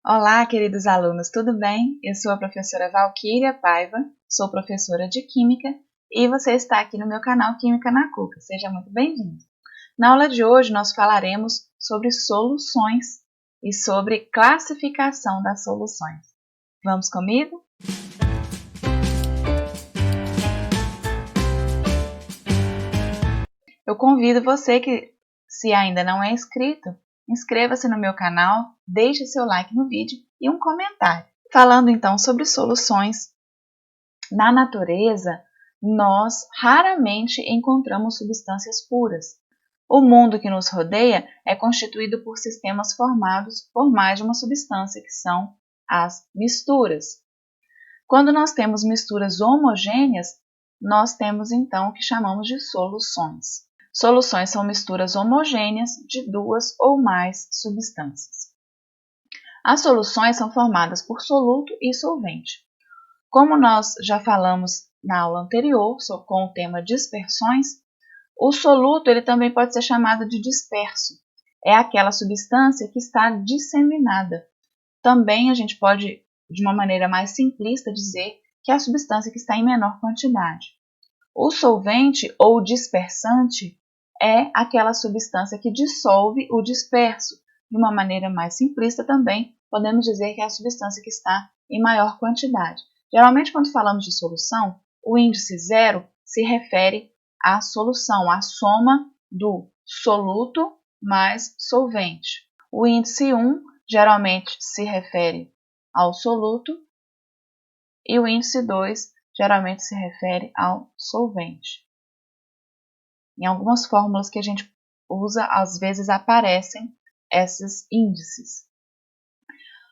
Olá, queridos alunos, tudo bem? Eu sou a professora Valquíria Paiva, sou professora de Química e você está aqui no meu canal Química na Cuca. Seja muito bem-vindo. Na aula de hoje nós falaremos sobre soluções e sobre classificação das soluções. Vamos comigo? Eu convido você que, se ainda não é inscrito, inscreva-se no meu canal, deixe seu like no vídeo e um comentário. Falando então sobre soluções, na natureza nós raramente encontramos substâncias puras. O mundo que nos rodeia é constituído por sistemas formados por mais de uma substância, que são as misturas. Quando nós temos misturas homogêneas, nós temos então o que chamamos de soluções. Soluções são misturas homogêneas de duas ou mais substâncias. As soluções são formadas por soluto e solvente. Como nós já falamos na aula anterior, com o tema dispersões, o soluto ele também pode ser chamado de disperso. É aquela substância que está disseminada. Também a gente pode, de uma maneira mais simplista, dizer que é a substância que está em menor quantidade. O solvente ou dispersante é aquela substância que dissolve o disperso. De uma maneira mais simplista também, podemos dizer que é a substância que está em maior quantidade. Geralmente, quando falamos de solução, o índice 0 se refere à solução, à soma do soluto mais solvente. O índice 1 geralmente se refere ao soluto e o índice 2 geralmente se refere ao solvente. Em algumas fórmulas que a gente usa, às vezes aparecem esses índices.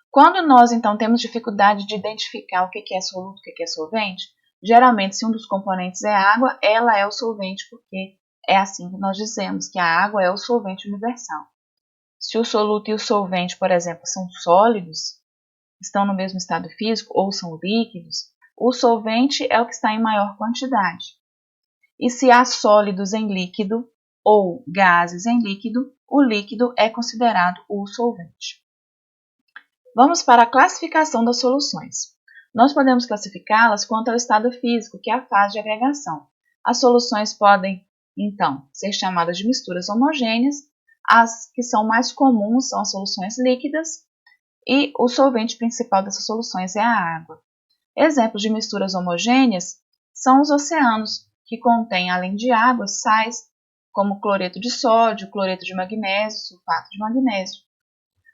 Quando nós, então, temos dificuldade de identificar o que é soluto e o que é solvente, geralmente, se um dos componentes é água, ela é o solvente, porque é assim que nós dizemos, que a água é o solvente universal. Se o soluto e o solvente, por exemplo, são sólidos, estão no mesmo estado físico ou são líquidos, o solvente é o que está em maior quantidade. E se há sólidos em líquido ou gases em líquido, o líquido é considerado o solvente. Vamos para a classificação das soluções. Nós podemos classificá-las quanto ao estado físico, que é a fase de agregação. As soluções podem, então, ser chamadas de misturas homogêneas. As que são mais comuns são as soluções líquidas e o solvente principal dessas soluções é a água. Exemplos de misturas homogêneas são os oceanos, que contêm, além de água, sais como cloreto de sódio, cloreto de magnésio, sulfato de magnésio.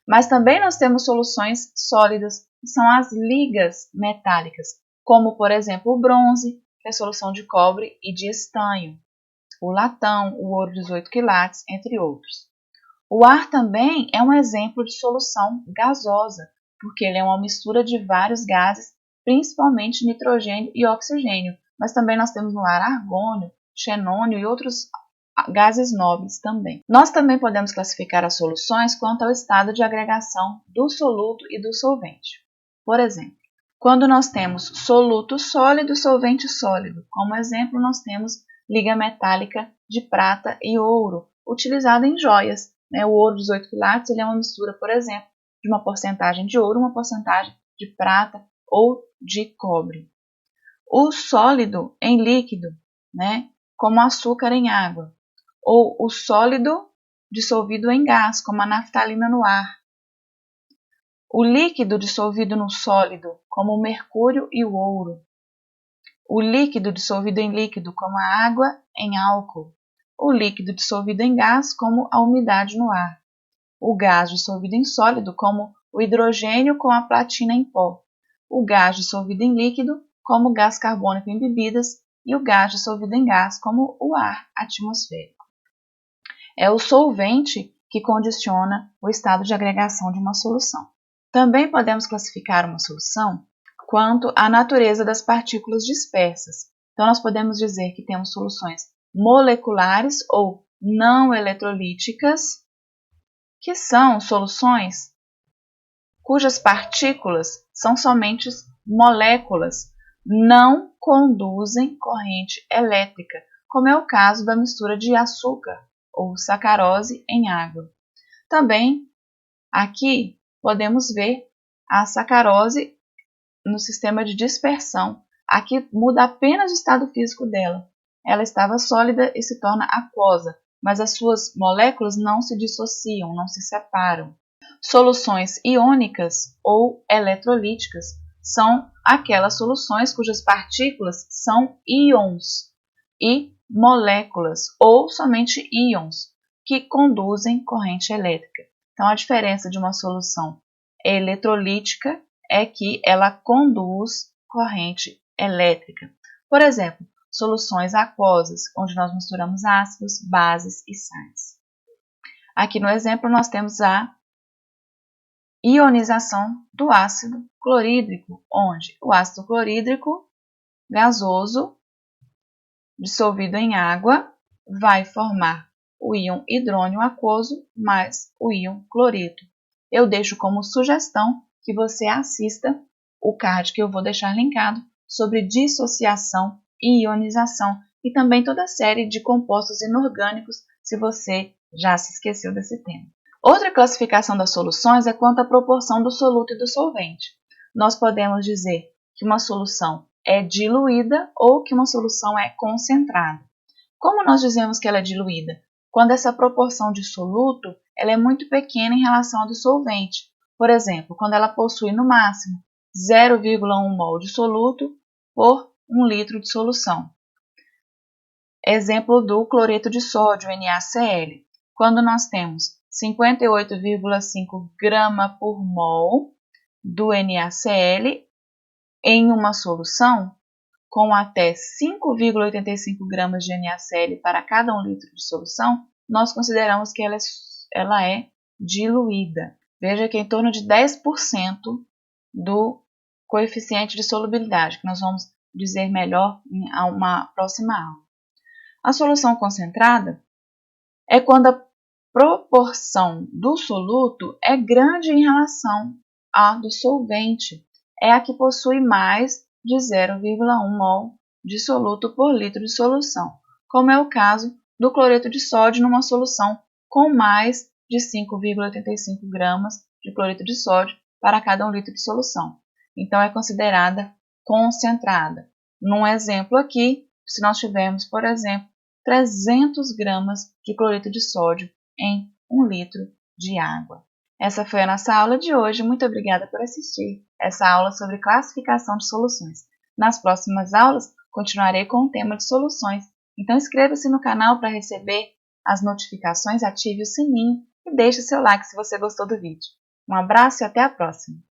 Mas também nós temos soluções sólidas, que são as ligas metálicas, como, por exemplo, o bronze, que é solução de cobre e de estanho, o latão, o ouro 18 quilates, entre outros. O ar também é um exemplo de solução gasosa, porque ele é uma mistura de vários gases, principalmente nitrogênio e oxigênio, mas também nós temos no ar argônio, xenônio e outros gases nobres também. Nós também podemos classificar as soluções quanto ao estado de agregação do soluto e do solvente. Por exemplo, quando nós temos soluto sólido, solvente sólido, como exemplo nós temos liga metálica de prata e ouro, utilizada em joias. O ouro 18 quilates ele é uma mistura, por exemplo, de uma porcentagem de ouro, uma porcentagem de prata ou de cobre. O sólido em líquido, como açúcar em água, ou o sólido dissolvido em gás, como a naftalina no ar. O líquido dissolvido no sólido, como o mercúrio e o ouro. O líquido dissolvido em líquido, como a água em álcool. O líquido dissolvido em gás, como a umidade no ar. O gás dissolvido em sólido, como o hidrogênio com a platina em pó. O gás dissolvido em líquido, como o gás carbônico em bebidas. E o gás dissolvido em gás, como o ar atmosférico. É o solvente que condiciona o estado de agregação de uma solução. Também podemos classificar uma solução quanto à natureza das partículas dispersas. Então, nós podemos dizer que temos soluções moleculares ou não eletrolíticas, que são soluções cujas partículas são somente moléculas, não conduzem corrente elétrica, como é o caso da mistura de açúcar ou sacarose em água. Também aqui podemos ver a sacarose no sistema de dispersão. Aqui muda apenas o estado físico dela. Ela estava sólida e se torna aquosa, mas as suas moléculas não se dissociam, não se separam. Soluções iônicas ou eletrolíticas são aquelas soluções cujas partículas são íons e moléculas, ou somente íons, que conduzem corrente elétrica. Então, a diferença de uma solução eletrolítica é que ela conduz corrente elétrica. Por exemplo, soluções aquosas, onde nós misturamos ácidos, bases e sais. Aqui no exemplo nós temos a ionização do ácido clorídrico, onde o ácido clorídrico gasoso dissolvido em água vai formar o íon hidrônio aquoso mais o íon cloreto. Eu deixo como sugestão que você assista o card que eu vou deixar linkado sobre dissociação e ionização e também toda a série de compostos inorgânicos, se você já se esqueceu desse tema. Outra classificação das soluções é quanto à proporção do soluto e do solvente. Nós podemos dizer que uma solução é diluída ou que uma solução é concentrada. Como nós dizemos que ela é diluída? Quando essa proporção de soluto ela é muito pequena em relação ao do solvente. Por exemplo, quando ela possui no máximo 0,1 mol de soluto por 1 litro de solução. Exemplo do cloreto de sódio, NaCl. Quando nós temos 58,5 grama por mol do NaCl em uma solução, com até 5,85 gramas de NaCl para cada 1 litro de solução, nós consideramos que ela é diluída. Veja que é em torno de 10% do coeficiente de solubilidade, que nós vamos dizer melhor em uma próxima aula. A solução concentrada é quando a proporção do soluto é grande em relação à do solvente. É a que possui mais de 0,1 mol de soluto por litro de solução, como é o caso do cloreto de sódio numa solução com mais de 5,85 gramas de cloreto de sódio para cada 1 litro de solução. Então, é considerada concentrada. Num exemplo aqui, se nós tivermos, por exemplo, 300 gramas de cloreto de sódio em 1 litro de água. Essa foi a nossa aula de hoje. Muito obrigada por assistir essa aula sobre classificação de soluções. Nas próximas aulas, continuarei com o tema de soluções. Então, inscreva-se no canal para receber as notificações, ative o sininho e deixe seu like se você gostou do vídeo. Um abraço e até a próxima!